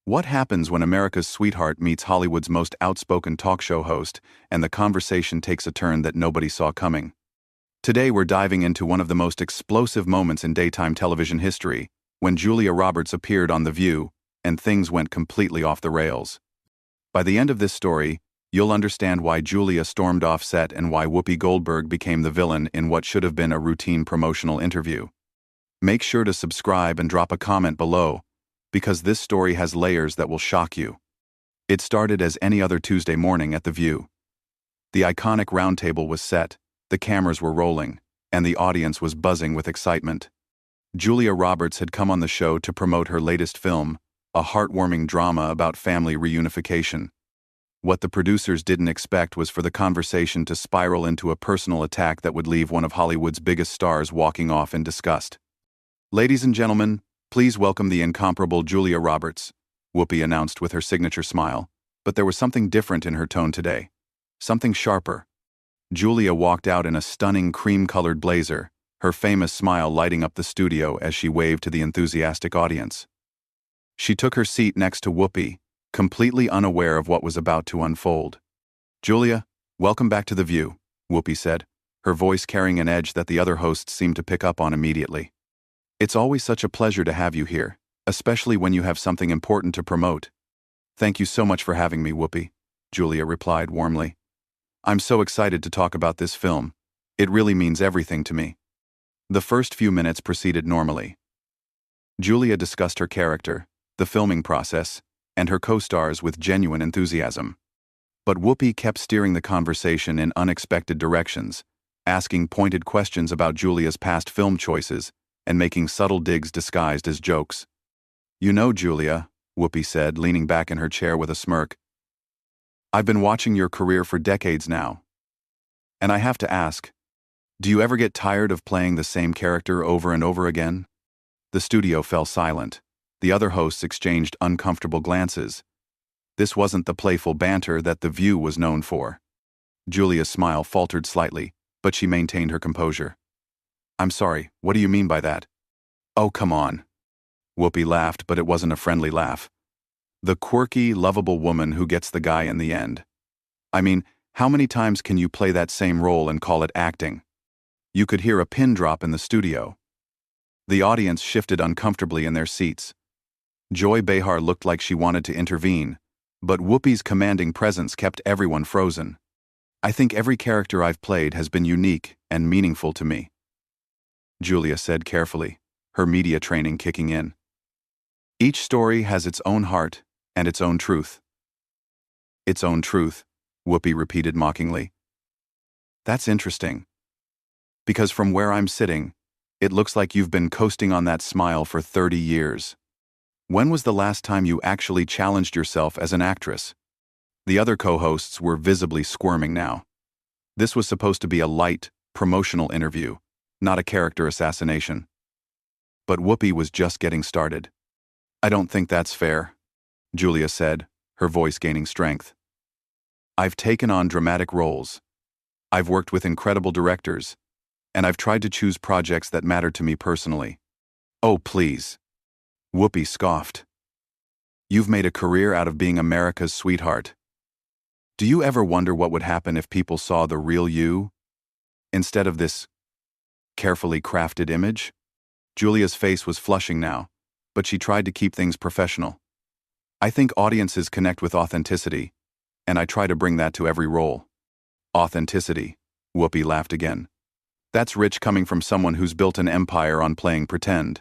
What happens when America's sweetheart meets Hollywood's most outspoken talk show host, and the conversation takes a turn that nobody saw coming? Today we're diving into one of the most explosive moments in daytime television history, when Julia Roberts appeared on The View, and things went completely off the rails. By the end of this story, you'll understand why Julia stormed off set and why Whoopi Goldberg became the villain in what should have been a routine promotional interview. Make sure to subscribe and drop a comment below, because this story has layers that will shock you. It started as any other Tuesday morning at The View. The iconic round table was set, the cameras were rolling, and the audience was buzzing with excitement. Julia Roberts had come on the show to promote her latest film, a heartwarming drama about family reunification. What the producers didn't expect was for the conversation to spiral into a personal attack that would leave one of Hollywood's biggest stars walking off in disgust. "Ladies and gentlemen, please welcome the incomparable Julia Roberts," Whoopi announced with her signature smile, but there was something different in her tone today. Something sharper. Julia walked out in a stunning cream-colored blazer, her famous smile lighting up the studio as she waved to the enthusiastic audience. She took her seat next to Whoopi, completely unaware of what was about to unfold. "Julia, welcome back to The View," Whoopi said, her voice carrying an edge that the other hosts seemed to pick up on immediately. "It's always such a pleasure to have you here, especially when you have something important to promote." "Thank you so much for having me, Whoopi," Julia replied warmly. "I'm so excited to talk about this film. It really means everything to me." The first few minutes proceeded normally. Julia discussed her character, the filming process, and her co-stars with genuine enthusiasm. But Whoopi kept steering the conversation in unexpected directions, asking pointed questions about Julia's past film choices and making subtle digs disguised as jokes. "You know, Julia," Whoopi said, leaning back in her chair with a smirk, "I've been watching your career for decades now. And I have to ask, do you ever get tired of playing the same character over and over again?" The studio fell silent. The other hosts exchanged uncomfortable glances. This wasn't the playful banter that The View was known for. Julia's smile faltered slightly, but she maintained her composure. "I'm sorry, what do you mean by that?" "Oh, come on." Whoopi laughed, but it wasn't a friendly laugh. "The quirky, lovable woman who gets the guy in the end. I mean, how many times can you play that same role and call it acting?" You could hear a pin drop in the studio. The audience shifted uncomfortably in their seats. Joy Behar looked like she wanted to intervene, but Whoopi's commanding presence kept everyone frozen. "I think every character I've played has been unique and meaningful to me," Julia said carefully, her media training kicking in. "Each story has its own heart and its own truth." "Its own truth," Whoopi repeated mockingly. "That's interesting. Because from where I'm sitting, it looks like you've been coasting on that smile for 30 years. When was the last time you actually challenged yourself as an actress?" The other co-hosts were visibly squirming now. This was supposed to be a light, promotional interview, not a character assassination. But Whoopi was just getting started. "I don't think that's fair," Julia said, her voice gaining strength. "I've taken on dramatic roles. I've worked with incredible directors, and I've tried to choose projects that matter to me personally." "Oh, please," Whoopi scoffed. "You've made a career out of being America's sweetheart. Do you ever wonder what would happen if people saw the real you, instead of this carefully crafted image?" Julia's face was flushing now, but she tried to keep things professional. "I think audiences connect with authenticity, and I try to bring that to every role." "Authenticity," Whoopi laughed again. "That's rich coming from someone who's built an empire on playing pretend.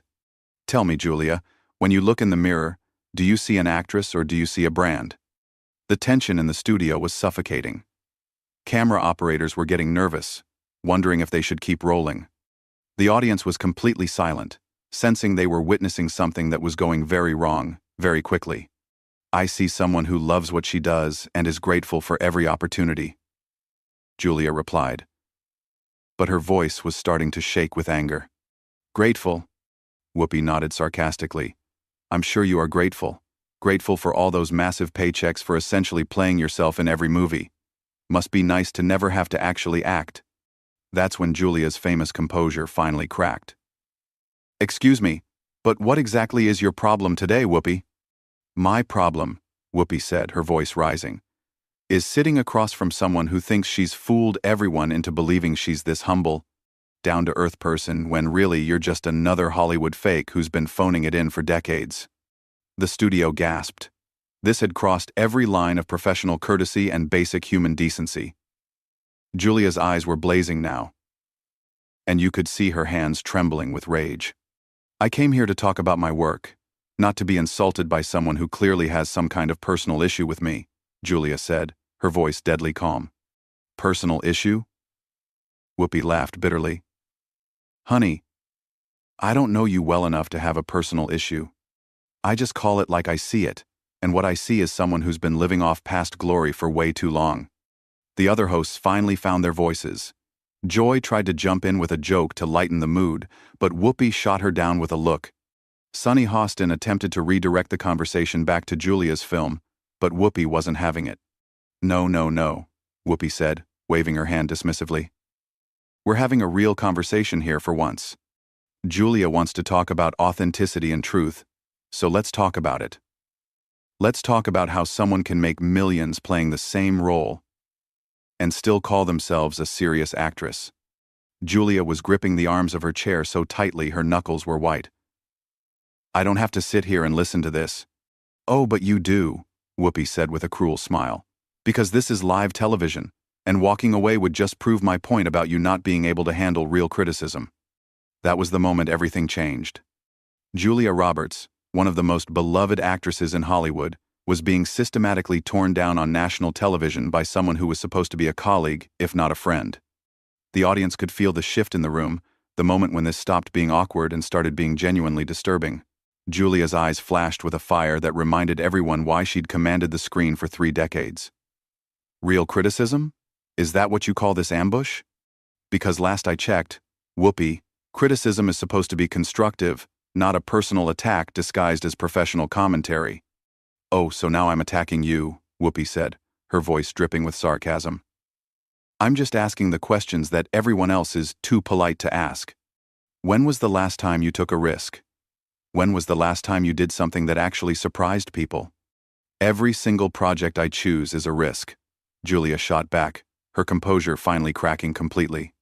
Tell me, Julia, when you look in the mirror, do you see an actress or do you see a brand?" The tension in the studio was suffocating. Camera operators were getting nervous, wondering if they should keep rolling. The audience was completely silent, sensing they were witnessing something that was going very wrong, very quickly. "I see someone who loves what she does and is grateful for every opportunity," Julia replied. But her voice was starting to shake with anger. "Grateful?" Whoopi nodded sarcastically. "I'm sure you are grateful. Grateful for all those massive paychecks for essentially playing yourself in every movie. Must be nice to never have to actually act." That's when Julia's famous composure finally cracked. "Excuse me, but what exactly is your problem today, Whoopi?" My problem, Whoopi said, her voice rising, is sitting across from someone who thinks she's fooled everyone into believing she's this humble, down-to-earth person when really you're just another Hollywood fake who's been phoning it in for decades. The studio gasped. This had crossed every line of professional courtesy and basic human decency. Julia's eyes were blazing now, and you could see her hands trembling with rage. I came here to talk about my work, not to be insulted by someone who clearly has some kind of personal issue with me, Julia said, her voice deadly calm. Personal issue? Whoopi laughed bitterly. Honey, I don't know you well enough to have a personal issue. I just call it like I see it, and what I see is someone who's been living off past glory for way too long. The other hosts finally found their voices. Joy tried to jump in with a joke to lighten the mood, but Whoopi shot her down with a look. Sunny Hostin attempted to redirect the conversation back to Julia's film, but Whoopi wasn't having it. No, no, no, Whoopi said, waving her hand dismissively. We're having a real conversation here for once. Julia wants to talk about authenticity and truth, so let's talk about it. Let's talk about how someone can make millions playing the same role and still call themselves a serious actress. Julia was gripping the arms of her chair so tightly her knuckles were white. I don't have to sit here and listen to this. Oh, but you do, Whoopi said with a cruel smile. Because this is live television, and walking away would just prove my point about you not being able to handle real criticism. That was the moment everything changed. Julia Roberts, one of the most beloved actresses in Hollywood, was being systematically torn down on national television by someone who was supposed to be a colleague, if not a friend. The audience could feel the shift in the room, the moment when this stopped being awkward and started being genuinely disturbing. Julia's eyes flashed with a fire that reminded everyone why she'd commanded the screen for 3 decades. Real criticism? Is that what you call this ambush? Because last I checked, Whoopi, criticism is supposed to be constructive, not a personal attack disguised as professional commentary. Oh, so now I'm attacking you, Whoopi said, her voice dripping with sarcasm. I'm just asking the questions that everyone else is too polite to ask. When was the last time you took a risk? When was the last time you did something that actually surprised people? Every single project I choose is a risk, Julia shot back, her composure finally cracking completely.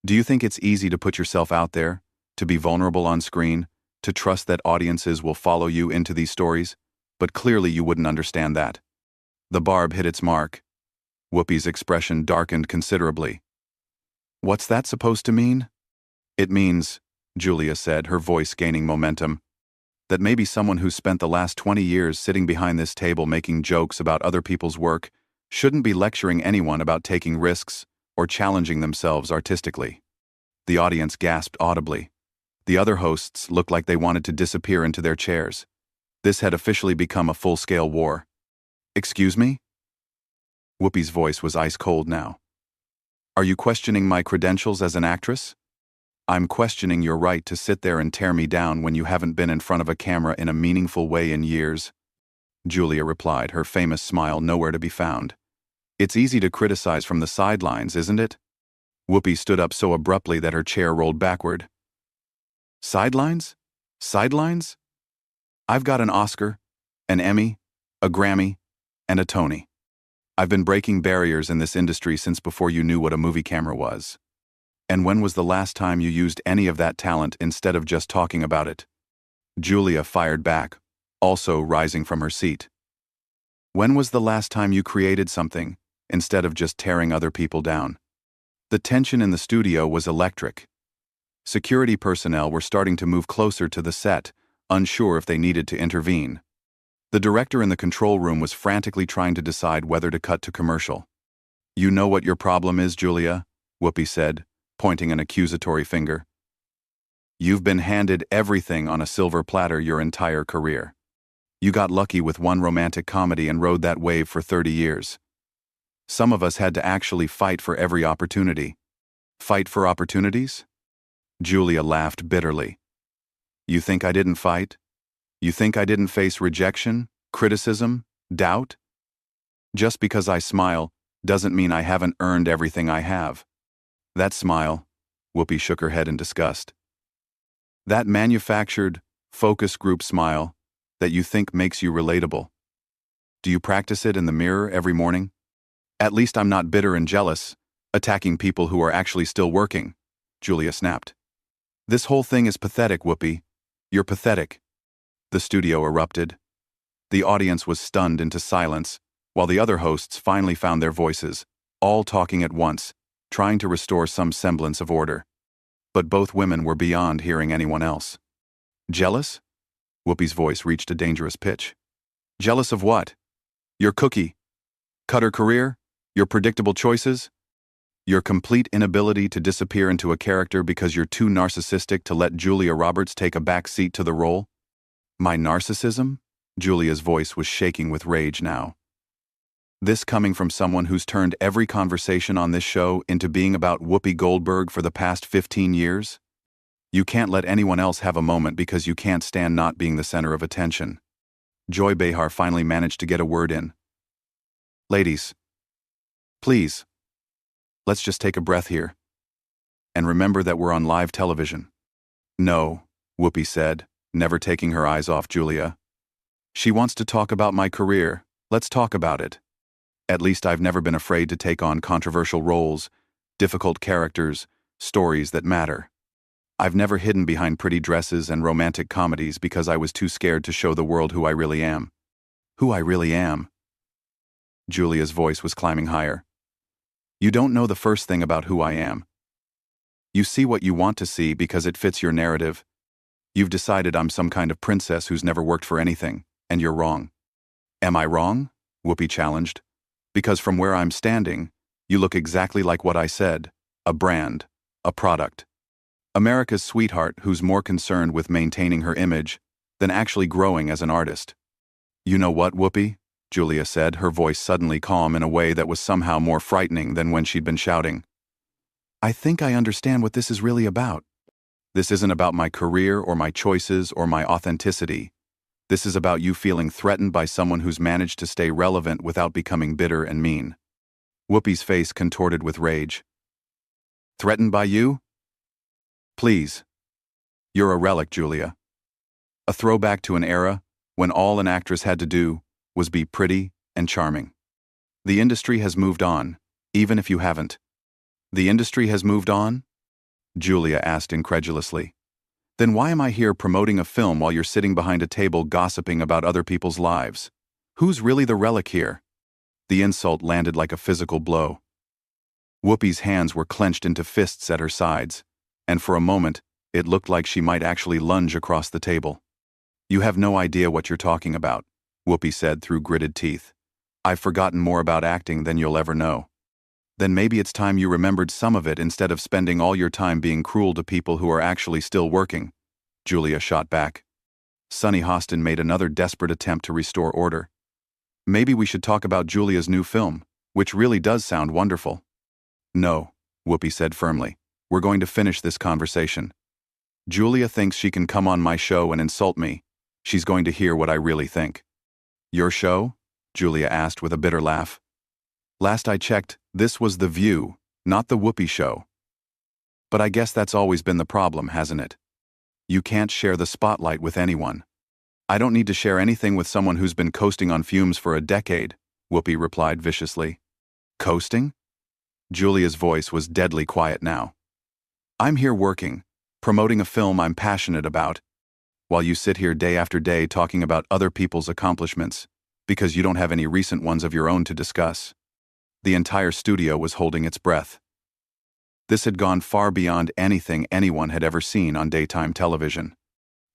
Do you think it's easy to put yourself out there, to be vulnerable on screen, to trust that audiences will follow you into these stories? But clearly you wouldn't understand that. The barb hit its mark. Whoopi's expression darkened considerably. What's that supposed to mean? It means, Julia said, her voice gaining momentum, that maybe someone who spent the last 20 years sitting behind this table making jokes about other people's work shouldn't be lecturing anyone about taking risks or challenging themselves artistically. The audience gasped audibly. The other hosts looked like they wanted to disappear into their chairs. This had officially become a full-scale war. Excuse me? Whoopi's voice was ice-cold now. Are you questioning my credentials as an actress? I'm questioning your right to sit there and tear me down when you haven't been in front of a camera in a meaningful way in years. Julia replied, her famous smile nowhere to be found. It's easy to criticize from the sidelines, isn't it? Whoopi stood up so abruptly that her chair rolled backward. Sidelines? Sidelines? I've got an Oscar, an Emmy, a Grammy, and a Tony. I've been breaking barriers in this industry since before you knew what a movie camera was. And when was the last time you used any of that talent instead of just talking about it? Julia fired back, also rising from her seat. When was the last time you created something, instead of just tearing other people down? The tension in the studio was electric. Security personnel were starting to move closer to the set, unsure if they needed to intervene. The director in the control room was frantically trying to decide whether to cut to commercial. You know what your problem is, Julia? Whoopi said, pointing an accusatory finger. You've been handed everything on a silver platter your entire career. You got lucky with one romantic comedy and rode that wave for 30 years. Some of us had to actually fight for every opportunity. Fight for opportunities? Julia laughed bitterly. You think I didn't fight? You think I didn't face rejection, criticism, doubt? Just because I smile doesn't mean I haven't earned everything I have. That smile, Whoopi shook her head in disgust. That manufactured, focus group smile that you think makes you relatable? Do you practice it in the mirror every morning? At least I'm not bitter and jealous, attacking people who are actually still working, Julia snapped. This whole thing is pathetic, Whoopi. You're pathetic. The studio erupted. The audience was stunned into silence, while the other hosts finally found their voices, all talking at once, trying to restore some semblance of order. But both women were beyond hearing anyone else. Jealous? Whoopi's voice reached a dangerous pitch. Jealous of what? Your cookie cutter career? Your predictable choices? Your complete inability to disappear into a character because you're too narcissistic to let Julia Roberts take a back seat to the role? My narcissism? Julia's voice was shaking with rage now. This coming from someone who's turned every conversation on this show into being about Whoopi Goldberg for the past 15 years? You can't let anyone else have a moment because you can't stand not being the center of attention. Joy Behar finally managed to get a word in. Ladies, please, let's just take a breath here. And remember that we're on live television. No, Whoopi said, never taking her eyes off Julia. She wants to talk about my career. Let's talk about it. At least I've never been afraid to take on controversial roles, difficult characters, stories that matter. I've never hidden behind pretty dresses and romantic comedies because I was too scared to show the world who I really am. Who I really am. Julia's voice was climbing higher. You don't know the first thing about who I am. You see what you want to see because it fits your narrative. You've decided I'm some kind of princess who's never worked for anything, and you're wrong. Am I wrong? Whoopi challenged. Because from where I'm standing, you look exactly like what I said, a brand, a product. America's sweetheart who's more concerned with maintaining her image than actually growing as an artist. You know what, Whoopi? Julia said, her voice suddenly calm in a way that was somehow more frightening than when she'd been shouting. I think I understand what this is really about. This isn't about my career or my choices or my authenticity. This is about you feeling threatened by someone who's managed to stay relevant without becoming bitter and mean. Whoopi's face contorted with rage. Threatened by you? Please. You're a relic, Julia. A throwback to an era when all an actress had to do was be pretty and charming. The industry has moved on, even if you haven't. The industry has moved on? Julia asked incredulously. Then why am I here promoting a film while you're sitting behind a table gossiping about other people's lives? Who's really the relic here? The insult landed like a physical blow. Whoopi's hands were clenched into fists at her sides, and for a moment, it looked like she might actually lunge across the table. You have no idea what you're talking about, Whoopi said through gritted teeth. I've forgotten more about acting than you'll ever know. Then maybe it's time you remembered some of it instead of spending all your time being cruel to people who are actually still working, Julia shot back. Sunny Hostin made another desperate attempt to restore order. Maybe we should talk about Julia's new film, which really does sound wonderful. No, Whoopi said firmly. We're going to finish this conversation. Julia thinks she can come on my show and insult me. She's going to hear what I really think. Your show? Julia asked with a bitter laugh. Last I checked, this was The View, not The Whoopi Show. But I guess that's always been the problem, hasn't it? You can't share the spotlight with anyone. I don't need to share anything with someone who's been coasting on fumes for a decade, Whoopi replied viciously. Coasting? Julia's voice was deadly quiet now. I'm here working, promoting a film I'm passionate about, while you sit here day after day talking about other people's accomplishments, because you don't have any recent ones of your own to discuss. The entire studio was holding its breath. This had gone far beyond anything anyone had ever seen on daytime television.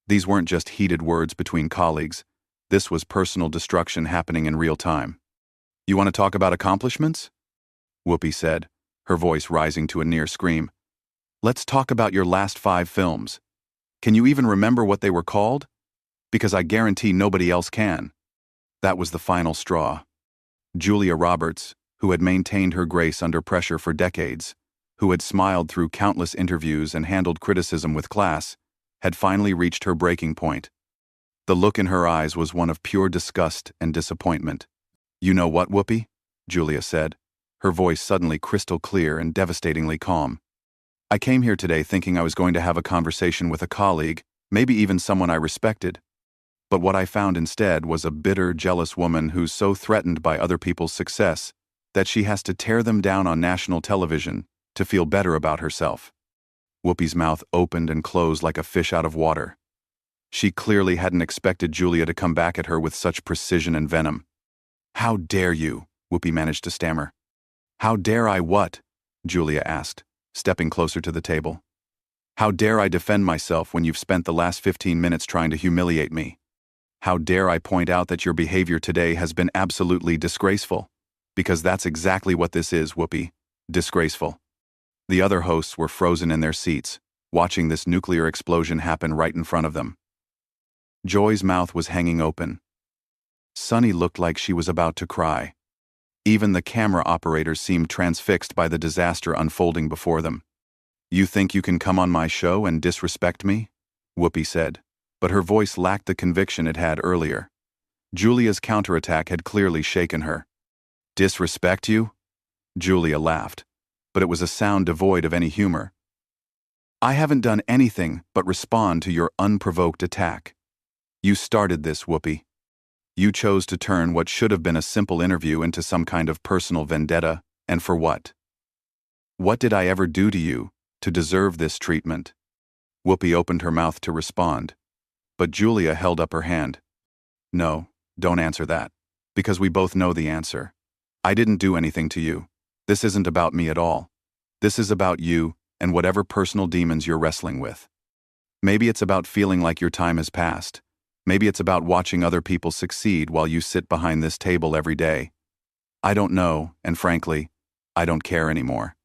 These weren't just heated words between colleagues. This was personal destruction happening in real time. You want to talk about accomplishments? Whoopi said, her voice rising to a near scream. Let's talk about your last 5 films. Can you even remember what they were called? Because I guarantee nobody else can. That was the final straw. Julia Roberts, who had maintained her grace under pressure for decades, who had smiled through countless interviews and handled criticism with class, had finally reached her breaking point. The look in her eyes was one of pure disgust and disappointment. You know what, Whoopi? Julia said, her voice suddenly crystal clear and devastatingly calm. I came here today thinking I was going to have a conversation with a colleague, maybe even someone I respected. But what I found instead was a bitter, jealous woman who's so threatened by other people's success that she has to tear them down on national television to feel better about herself. Whoopi's mouth opened and closed like a fish out of water. She clearly hadn't expected Julia to come back at her with such precision and venom. "How dare you?" Whoopi managed to stammer. "How dare I what?" Julia asked, stepping closer to the table. "How dare I defend myself when you've spent the last 15 minutes trying to humiliate me? How dare I point out that your behavior today has been absolutely disgraceful? Because that's exactly what this is, Whoopi. Disgraceful." The other hosts were frozen in their seats, watching this nuclear explosion happen right in front of them. Joy's mouth was hanging open. Sunny looked like she was about to cry. Even the camera operators seemed transfixed by the disaster unfolding before them. "You think you can come on my show and disrespect me?" Whoopi said, but her voice lacked the conviction it had earlier. Julia's counterattack had clearly shaken her. "Disrespect you?" Julia laughed, but it was a sound devoid of any humor. "I haven't done anything but respond to your unprovoked attack. You started this, Whoopi. You chose to turn what should have been a simple interview into some kind of personal vendetta, and for what? What did I ever do to you to deserve this treatment?" Whoopi opened her mouth to respond, but Julia held up her hand. "No, don't answer that, because we both know the answer. I didn't do anything to you. This isn't about me at all. This is about you and whatever personal demons you're wrestling with. Maybe it's about feeling like your time has passed. Maybe it's about watching other people succeed while you sit behind this table every day. I don't know, and frankly, I don't care anymore."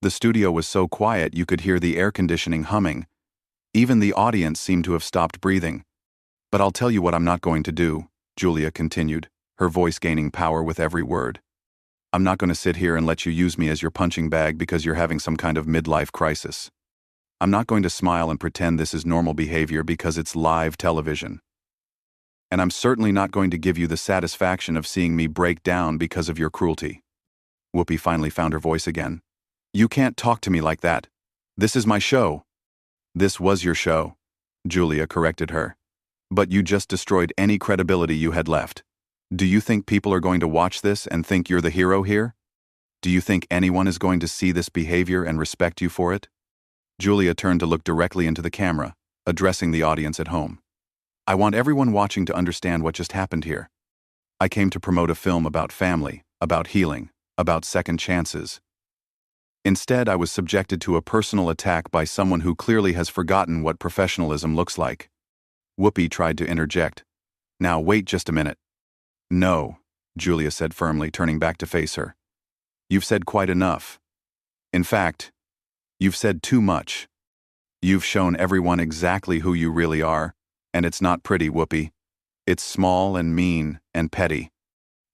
The studio was so quiet you could hear the air conditioning humming. Even the audience seemed to have stopped breathing. "But I'll tell you what I'm not going to do," Julia continued, her voice gaining power with every word. "I'm not going to sit here and let you use me as your punching bag because you're having some kind of midlife crisis. I'm not going to smile and pretend this is normal behavior because it's live television. And I'm certainly not going to give you the satisfaction of seeing me break down because of your cruelty." Whoopi finally found her voice again. "You can't talk to me like that. This is my show." "This was your show," Julia corrected her. "But you just destroyed any credibility you had left. Do you think people are going to watch this and think you're the hero here? Do you think anyone is going to see this behavior and respect you for it?" Julia turned to look directly into the camera, addressing the audience at home. "I want everyone watching to understand what just happened here. I came to promote a film about family, about healing, about second chances. Instead, I was subjected to a personal attack by someone who clearly has forgotten what professionalism looks like." Whoopi tried to interject. "Now wait just a minute." "No," Julia said firmly, turning back to face her. "You've said quite enough. In fact, you've said too much. You've shown everyone exactly who you really are, and it's not pretty, Whoopi. It's small and mean and petty."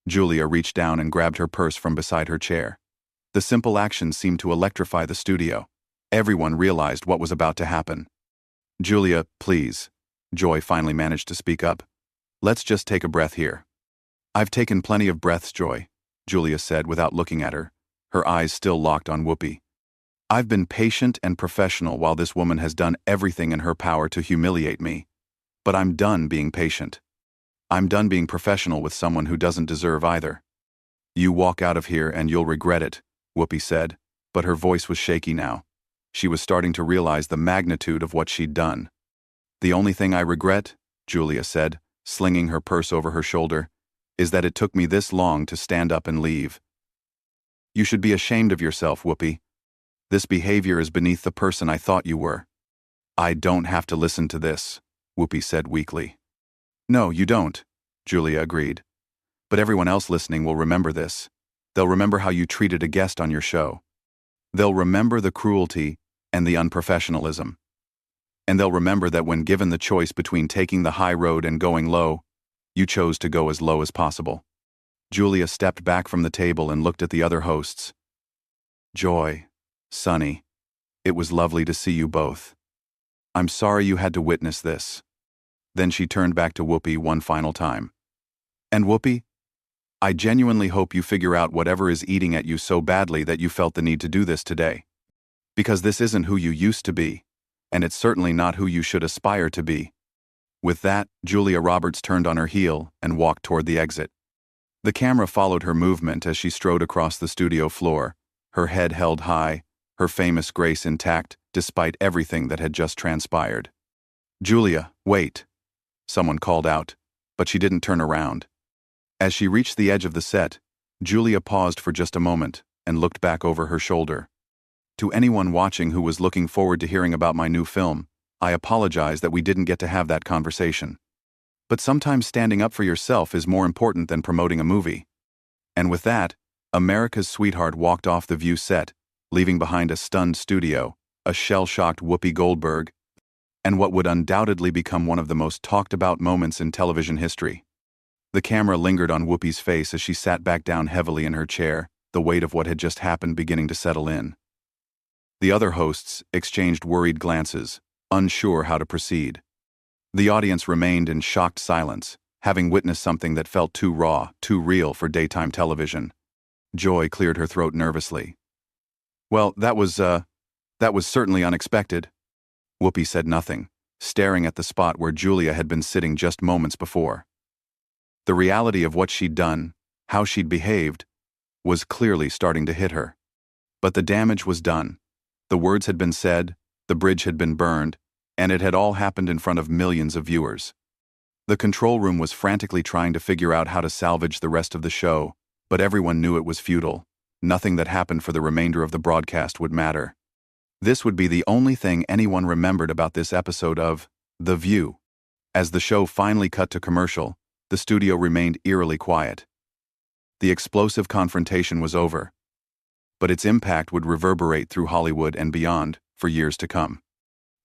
Julia reached down and grabbed her purse from beside her chair. The simple action seemed to electrify the studio. Everyone realized what was about to happen. "Julia, please," Joy finally managed to speak up. "Let's just take a breath here." "I've taken plenty of breaths, Joy," Julia said without looking at her, her eyes still locked on Whoopi. "I've been patient and professional while this woman has done everything in her power to humiliate me. But I'm done being patient. I'm done being professional with someone who doesn't deserve either. You walk out of here and you'll regret it," Whoopi said, but her voice was shaky now. She was starting to realize the magnitude of what she'd done. "The only thing I regret," Julia said, slinging her purse over her shoulder, "is that it took me this long to stand up and leave. You should be ashamed of yourself, Whoopi. This behavior is beneath the person I thought you were." "I don't have to listen to this," Whoopi said weakly. "No, you don't," Julia agreed. "But everyone else listening will remember this. They'll remember how you treated a guest on your show. They'll remember the cruelty and the unprofessionalism. And they'll remember that when given the choice between taking the high road and going low, you chose to go as low as possible." Julia stepped back from the table and looked at the other hosts. "Joy, Sunny, it was lovely to see you both. I'm sorry you had to witness this." Then she turned back to Whoopi one final time. "And Whoopi, I genuinely hope you figure out whatever is eating at you so badly that you felt the need to do this today. Because this isn't who you used to be, and it's certainly not who you should aspire to be. With that, Julia Roberts turned on her heel and walked toward the exit. The camera followed her movement as she strode across the studio floor, her head held high, her famous grace intact despite everything that had just transpired. "Julia, wait," someone called out, but she didn't turn around. As she reached the edge of the set, Julia paused for just a moment and looked back over her shoulder. "To anyone watching who was looking forward to hearing about my new film, I apologize that we didn't get to have that conversation. But sometimes standing up for yourself is more important than promoting a movie." And with that, America's Sweetheart walked off the View set, leaving behind a stunned studio, a shell-shocked Whoopi Goldberg, and what would undoubtedly become one of the most talked-about moments in television history. The camera lingered on Whoopi's face as she sat back down heavily in her chair, the weight of what had just happened beginning to settle in. The other hosts exchanged worried glances, unsure how to proceed. The audience remained in shocked silence, having witnessed something that felt too raw, too real for daytime television. Joy cleared her throat nervously. "Well, that was certainly unexpected." Whoopi said nothing, staring at the spot where Julia had been sitting just moments before. The reality of what she'd done, how she'd behaved, was clearly starting to hit her. But the damage was done. The words had been said, the bridge had been burned, and it had all happened in front of millions of viewers. The control room was frantically trying to figure out how to salvage the rest of the show, but everyone knew it was futile. Nothing that happened for the remainder of the broadcast would matter. This would be the only thing anyone remembered about this episode of The View. As the show finally cut to commercial, the studio remained eerily quiet. The explosive confrontation was over, but its impact would reverberate through Hollywood and beyond for years to come.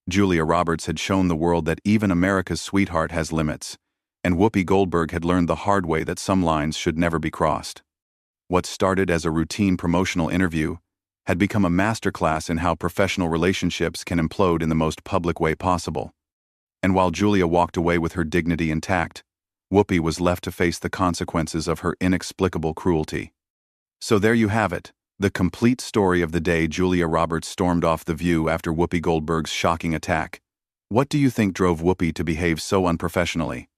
Julia Roberts had shown the world that even America's Sweetheart has limits, and Whoopi Goldberg had learned the hard way that some lines should never be crossed. What started as a routine promotional interview had become a masterclass in how professional relationships can implode in the most public way possible. And while Julia walked away with her dignity intact, Whoopi was left to face the consequences of her inexplicable cruelty. So there you have it, the complete story of the day Julia Roberts stormed off The View after Whoopi Goldberg's shocking attack. What do you think drove Whoopi to behave so unprofessionally?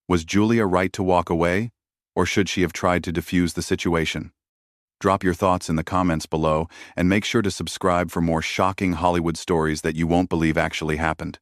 Was Julia right to walk away, or should she have tried to defuse the situation? Drop your thoughts in the comments below, and make sure to subscribe for more shocking Hollywood stories that you won't believe actually happened.